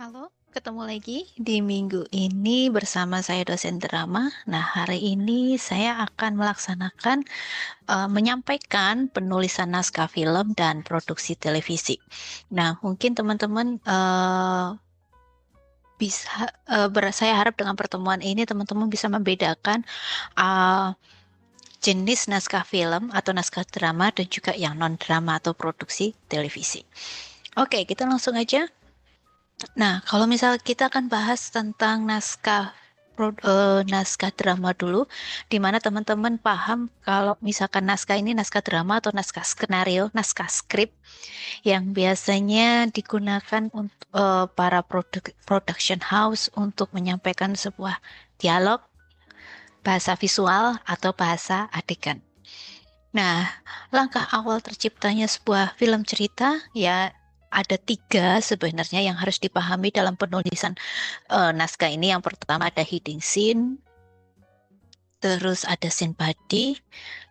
Halo, ketemu lagi di minggu ini bersama saya dosen drama. Nah, hari ini saya akan melaksanakan menyampaikan penulisan naskah film dan produksi televisi. Nah, mungkin teman-teman saya harap dengan pertemuan ini teman-teman bisa membedakan uh, jenis naskah film atau naskah drama dan juga yang non drama atau produksi televisi. Oke, kita langsung aja. Nah, kalau misal kita akan bahas tentang naskah drama dulu, di mana teman-teman paham kalau misalkan naskah ini naskah drama atau naskah skenario, naskah skrip yang biasanya digunakan untuk para production house untuk menyampaikan sebuah dialog, bahasa visual atau bahasa adegan. Nah, langkah awal terciptanya sebuah film cerita ya ada tiga sebenarnya yang harus dipahami dalam penulisan naskah ini. Yang pertama ada heading scene, terus ada scene body,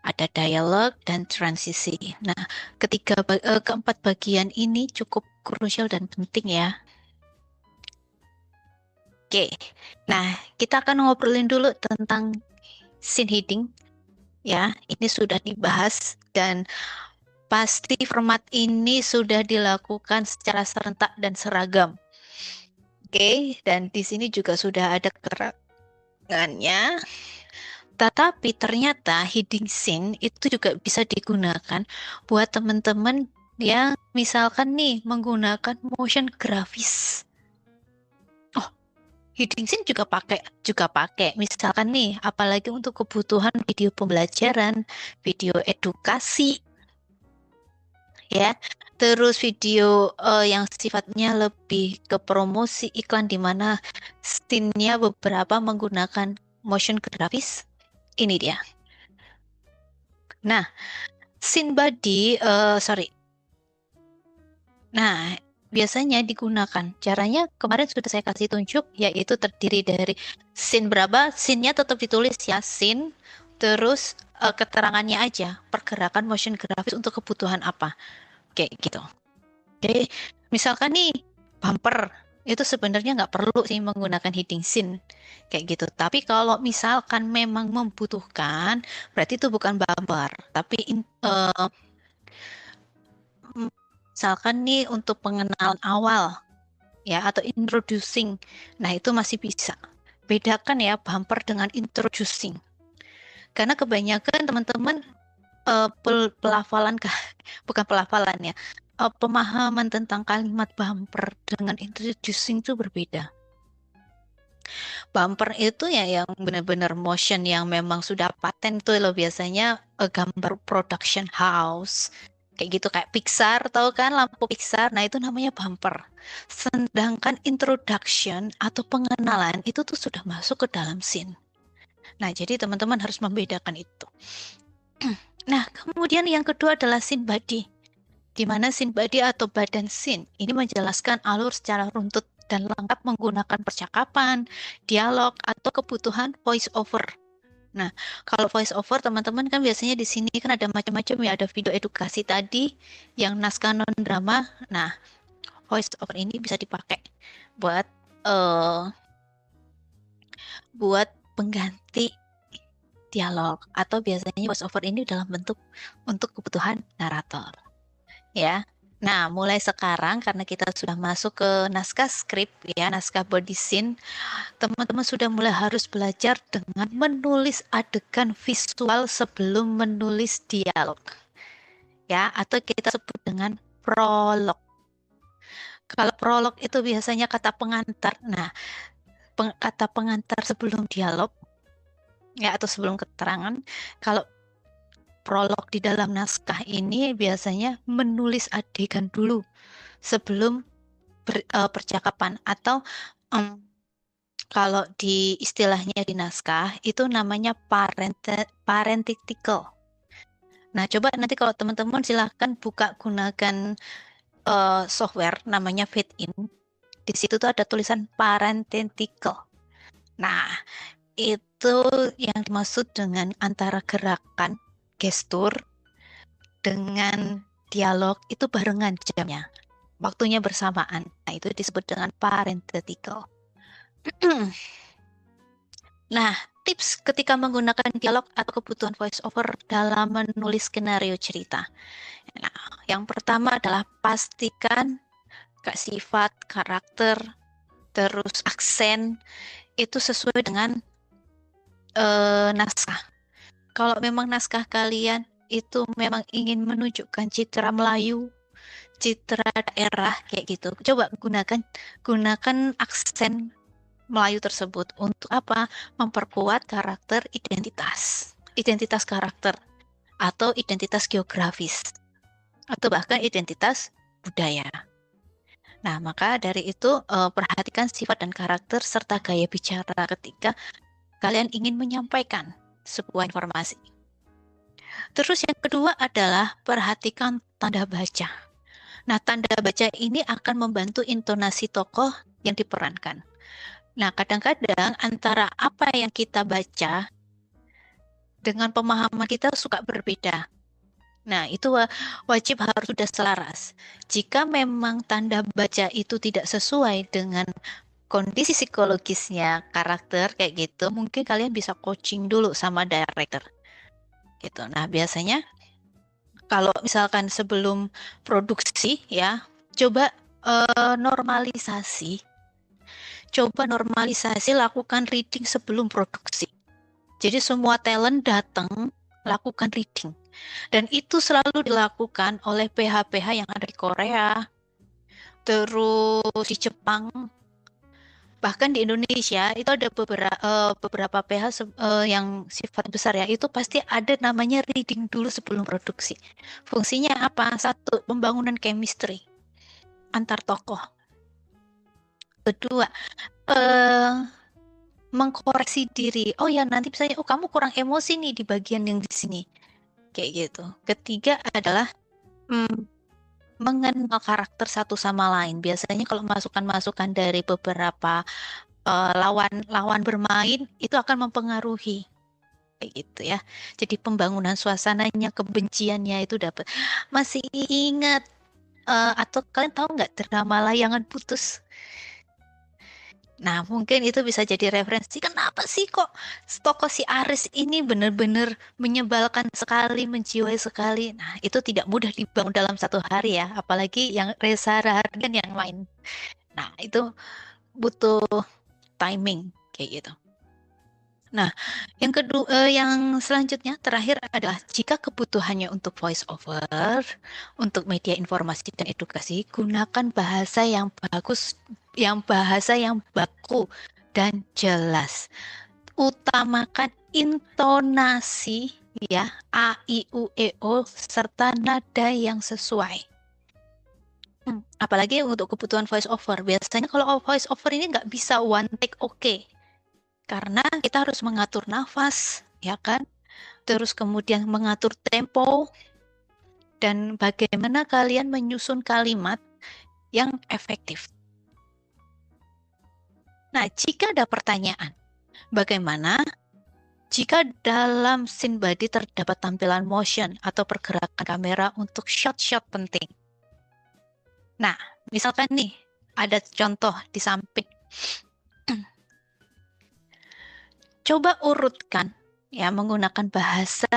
ada dialog dan transisi. Nah, keempat bagian ini cukup krusial dan penting ya. Oke, nah kita akan ngobrolin dulu tentang scene heading ya. Ini sudah dibahas dan pasti format ini sudah dilakukan secara serentak dan seragam. Oke, dan di sini juga sudah ada keterangannya. Tetapi ternyata heading scene itu juga bisa digunakan buat teman-teman yang misalkan nih menggunakan motion grafis. Oh, heading scene juga pakai. Misalkan nih, apalagi untuk kebutuhan video pembelajaran, video edukasi, ya. Terus video yang sifatnya lebih ke promosi iklan di mana scene-nya beberapa menggunakan motion grafis. Ini dia. Nah, scene body, sorry. Nah, biasanya digunakan. Caranya kemarin sudah saya kasih tunjuk, yaitu terdiri dari scene berapa, scene-nya tetap ditulis ya, scene, terus keterangannya aja, pergerakan motion grafis untuk kebutuhan apa. Kayak gitu. Jadi, misalkan nih, bumper, itu sebenarnya nggak perlu sih menggunakan heading scene. Kayak gitu. Tapi kalau misalkan memang membutuhkan, berarti itu bukan bumper, tapi misalkan nih untuk pengenalan awal ya atau introducing. Nah, itu masih bisa. Bedakan ya bumper dengan introducing. Karena kebanyakan teman-teman pelafalan bukan pelafalan ya. Pemahaman tentang kalimat bumper dengan introducing itu berbeda. Bumper itu ya yang benar-benar motion yang memang sudah paten tuh loh biasanya gambar production house kayak gitu kayak Pixar tahu kan lampu Pixar nah itu namanya bumper. Sedangkan introduction atau pengenalan itu tuh sudah masuk ke dalam scene. Nah, jadi teman-teman harus membedakan itu. Nah, kemudian yang kedua adalah scene body. Di mana scene body atau badan scene ini menjelaskan alur secara runtut dan lengkap menggunakan percakapan, dialog, atau kebutuhan voice over. Nah, kalau voice over teman-teman kan biasanya di sini kan ada macam-macam ya, ada video edukasi tadi yang naskah non drama. Nah, voice over ini bisa dipakai buat uh, buat pengganti dialog atau biasanya voice over ini dalam bentuk untuk kebutuhan narator. Ya. Nah, mulai sekarang karena kita sudah masuk ke naskah skrip ya, naskah body scene, teman-teman sudah mulai harus belajar dengan menulis adegan visual sebelum menulis dialog. Ya, atau kita sebut dengan prolog. Kalau prolog itu biasanya kata pengantar. Nah, kata pengantar sebelum dialog ya atau sebelum keterangan. Kalau prolog di dalam naskah ini biasanya menulis adegan dulu sebelum percakapan atau kalau di istilahnya di naskah itu namanya parentitical. Nah, coba nanti kalau teman-teman silahkan buka gunakan software namanya Fade-in. Di situ tuh ada tulisan parentitical. Nah, itu yang dimaksud dengan antara gerakan gestur dengan dialog itu barengan jamnya. waktunya bersamaan. Nah, itu disebut dengan parenthetical. Nah, tips ketika menggunakan dialog atau kebutuhan voice over dalam menulis skenario cerita. Nah, yang pertama adalah pastikan sifat, karakter, terus aksen itu sesuai dengan naskah. Kalau memang naskah kalian itu memang ingin menunjukkan citra Melayu, citra daerah kayak gitu, coba gunakan aksen Melayu tersebut untuk apa? Memperkuat karakter identitas karakter atau identitas geografis atau bahkan identitas budaya. Nah, maka dari itu perhatikan sifat dan karakter serta gaya bicara ketika kalian ingin menyampaikan sebuah informasi. Terus yang kedua adalah perhatikan tanda baca. Nah, tanda baca ini akan membantu intonasi tokoh yang diperankan. Nah, kadang-kadang antara apa yang kita baca dengan pemahaman kita suka berbeda. Nah, itu wajib harus sudah selaras. Jika memang tanda baca itu tidak sesuai dengan kondisi psikologisnya karakter kayak gitu, mungkin kalian bisa coaching dulu sama director. Gitu. Nah, biasanya kalau misalkan sebelum produksi ya, coba normalisasi. Coba normalisasi, lakukan reading sebelum produksi. Jadi semua talent datang, lakukan reading. Dan itu selalu dilakukan oleh PH-PH yang ada di Korea, terus di Jepang, bahkan di Indonesia itu ada beberapa PH yang sifat besar ya, itu pasti ada namanya reading dulu sebelum produksi. Fungsinya apa? Satu, pembangunan chemistry antar tokoh. Kedua, mengkoreksi diri. Oh ya, nanti misalnya, oh kamu kurang emosi nih di bagian yang di sini. Kayak gitu. Ketiga adalah mengenal karakter satu sama lain. Biasanya kalau masukan-masukan dari beberapa lawan bermain itu akan mempengaruhi kayak gitu ya. Jadi pembangunan suasananya, kebenciannya itu dapat. Masih ingat atau kalian tahu nggak drama Layangan Putus? Nah, mungkin itu bisa jadi referensi. Kenapa sih kok tokoh si Aris ini benar-benar menyebalkan sekali, menjiwai sekali. Nah, itu tidak mudah dibangun dalam satu hari ya. Apalagi yang Reza Rahardian yang main. Nah, itu butuh timing kayak gitu. Nah, yang kedua, yang selanjutnya terakhir adalah jika kebutuhannya untuk voice over, untuk media informasi dan edukasi, gunakan bahasa yang bagus, bahasa yang baku dan jelas. Utamakan intonasi ya, A, I, U, E, O serta nada yang sesuai. Apalagi untuk kebutuhan voice over. Biasanya kalau voice over ini nggak bisa one take oke. Karena kita harus mengatur nafas, ya kan? Terus kemudian mengatur tempo, dan bagaimana kalian menyusun kalimat yang efektif. Nah, jika ada pertanyaan, bagaimana jika dalam scene body terdapat tampilan motion atau pergerakan kamera untuk shot-shot penting? Nah, misalkan nih, ada contoh di samping. Coba urutkan ya menggunakan bahasa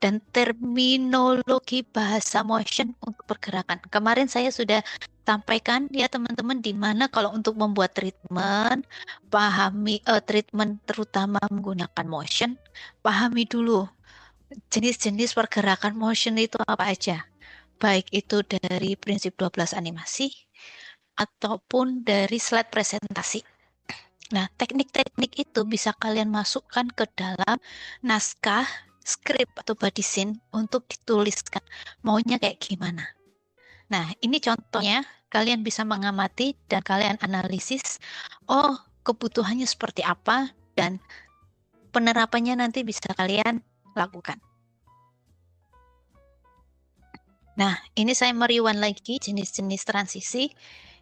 dan terminologi bahasa motion untuk pergerakan. Kemarin saya sudah sampaikan ya teman-teman di mana kalau untuk membuat treatment, pahami treatment terutama menggunakan motion, pahami dulu jenis-jenis pergerakan motion itu apa aja. Baik itu dari prinsip 12 animasi ataupun dari slide presentasi. Nah, teknik-teknik itu bisa kalian masukkan ke dalam naskah, skrip atau body scene untuk dituliskan maunya kayak gimana. Nah, ini contohnya kalian bisa mengamati dan kalian analisis, oh kebutuhannya seperti apa dan penerapannya nanti bisa kalian lakukan. Nah, ini saya meriwan lagi jenis-jenis transisi,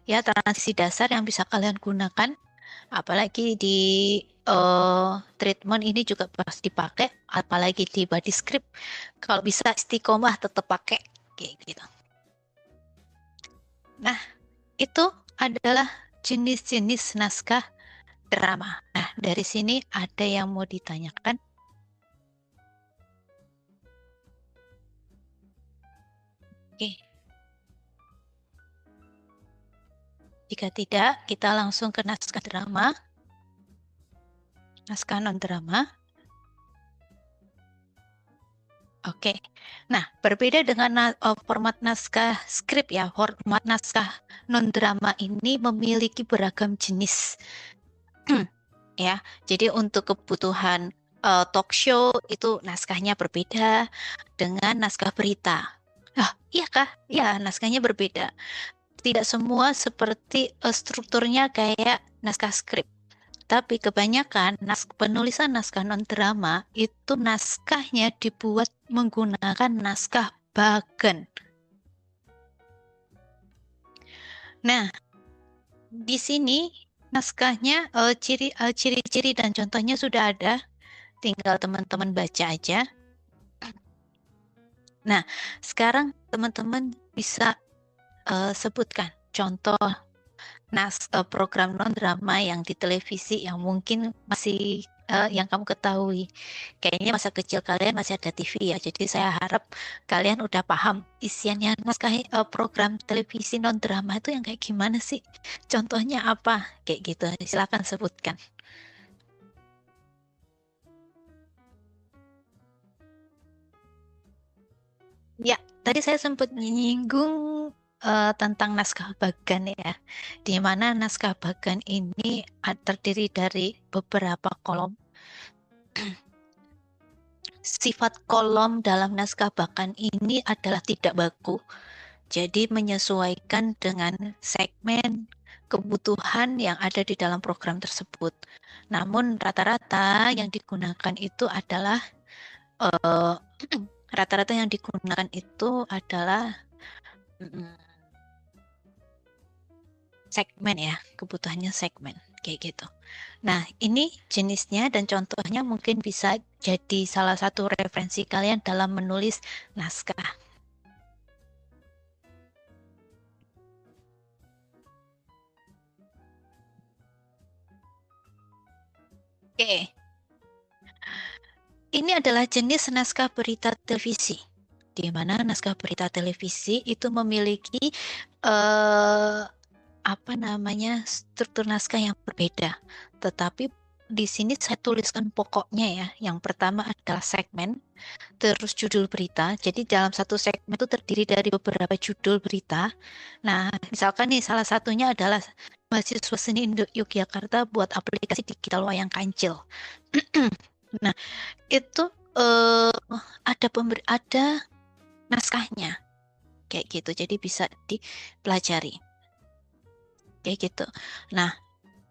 ya transisi dasar yang bisa kalian gunakan. Apalagi di treatment ini juga pasti dipakai, apalagi di body script. Kalau bisa istiqomah tetap pakai kayak gitu. Nah, itu adalah jenis-jenis naskah drama. Nah, dari sini ada yang mau ditanyakan? Oke. Jika tidak, kita langsung ke naskah drama. Naskah non-drama. Oke. Nah, berbeda dengan format naskah skrip ya, format naskah non-drama ini memiliki beragam jenis. Ya, jadi untuk kebutuhan talk show itu naskahnya berbeda dengan naskah berita. Ah, iya kah? Ya, naskahnya berbeda. Tidak semua seperti strukturnya kayak naskah skrip. Tapi kebanyakan penulisan naskah non-drama itu naskahnya dibuat menggunakan naskah bagan. Nah, di sini naskahnya ciri-ciri dan contohnya sudah ada, tinggal teman-teman baca aja. Nah, sekarang teman-teman bisa sebutkan contoh program non-drama yang di televisi yang mungkin masih yang kamu ketahui. Kayaknya masa kecil kalian masih ada TV ya, jadi saya harap kalian udah paham isiannya naskah program televisi non-drama itu yang kayak gimana sih? Contohnya apa? Kayak gitu, silakan sebutkan. Ya, tadi saya sempat menyinggung tentang naskah bagan ya, di mana naskah bagan ini terdiri dari beberapa kolom. Sifat kolom dalam naskah bagan ini adalah tidak baku, jadi menyesuaikan dengan segmen kebutuhan yang ada di dalam program tersebut. Namun rata-rata yang digunakan itu adalah rata-rata yang digunakan itu adalah segmen ya, kebutuhannya segmen kayak gitu. Nah, ini jenisnya dan contohnya mungkin bisa jadi salah satu referensi kalian dalam menulis naskah. Oke. Ini adalah jenis naskah berita televisi, di mana naskah berita televisi itu memiliki apa namanya struktur naskah yang berbeda. Tetapi di sini saya tuliskan pokoknya ya. Yang pertama adalah segmen, terus judul berita. Jadi dalam satu segmen itu terdiri dari beberapa judul berita. Nah, misalkan nih salah satunya adalah mahasiswa seni Yogyakarta buat aplikasi digital wayang kancil. Nah, itu ada naskahnya kayak gitu. Jadi bisa dipelajari kayak gitu. Nah,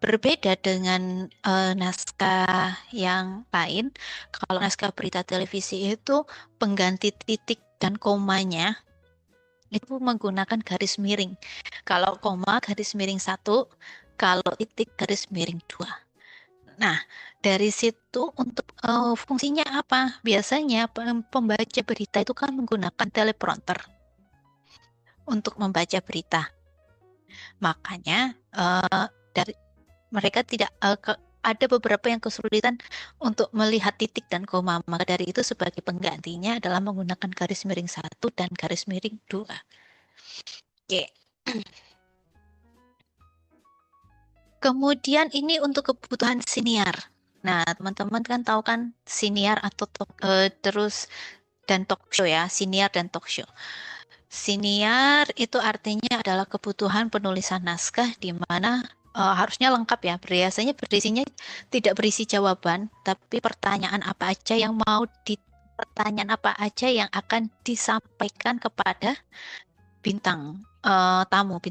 berbeda dengan naskah yang lain, kalau naskah berita televisi itu pengganti titik dan komanya itu menggunakan garis miring. Kalau koma garis miring 1, kalau titik garis miring 2. Nah, dari situ untuk fungsinya apa? Biasanya pembaca berita itu kan menggunakan teleprompter untuk membaca berita. Makanya dari mereka tidak ada beberapa yang kesulitan untuk melihat titik dan koma. Maka dari itu sebagai penggantinya adalah menggunakan garis miring 1 dan garis miring 2. Oke. Kemudian ini untuk kebutuhan siniar. Nah, teman-teman kan tahu kan siniar atau terus dan talk show ya, siniar dan talk show. Siniar itu artinya adalah kebutuhan penulisan naskah di mana harusnya lengkap ya. Biasanya berisinya tidak berisi jawaban, tapi pertanyaan apa aja yang pertanyaan apa aja yang akan disampaikan kepada bintang tamu.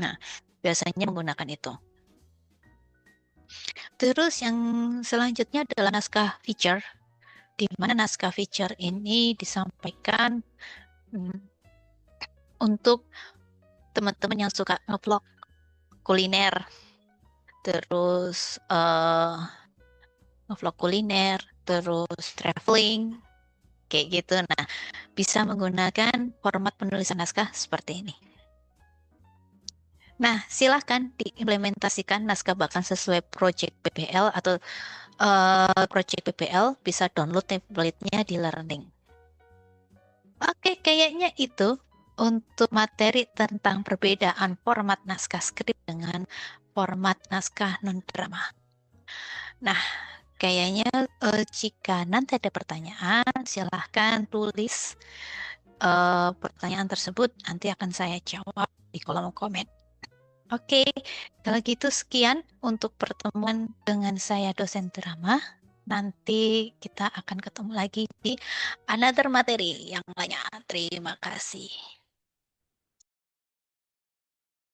Nah, biasanya menggunakan itu. Terus yang selanjutnya adalah naskah feature, di mana naskah feature ini disampaikan untuk teman-teman yang suka ngevlog kuliner, terus ngevlog kuliner, terus traveling, kayak gitu. Nah, bisa menggunakan format penulisan naskah seperti ini. Nah, silahkan diimplementasikan naskah bahkan sesuai project PPL atau project PPL, bisa download template-nya di Learning. Oke, kayaknya itu untuk materi tentang perbedaan format naskah skrip dengan format naskah non-drama. Nah, kayaknya jika nanti ada pertanyaan, silahkan tulis pertanyaan tersebut, nanti akan saya jawab di kolom komen. Oke, kalau gitu sekian untuk pertemuan dengan saya dosen drama. Nanti kita akan ketemu lagi di another materi yang lainnya. Terima kasih.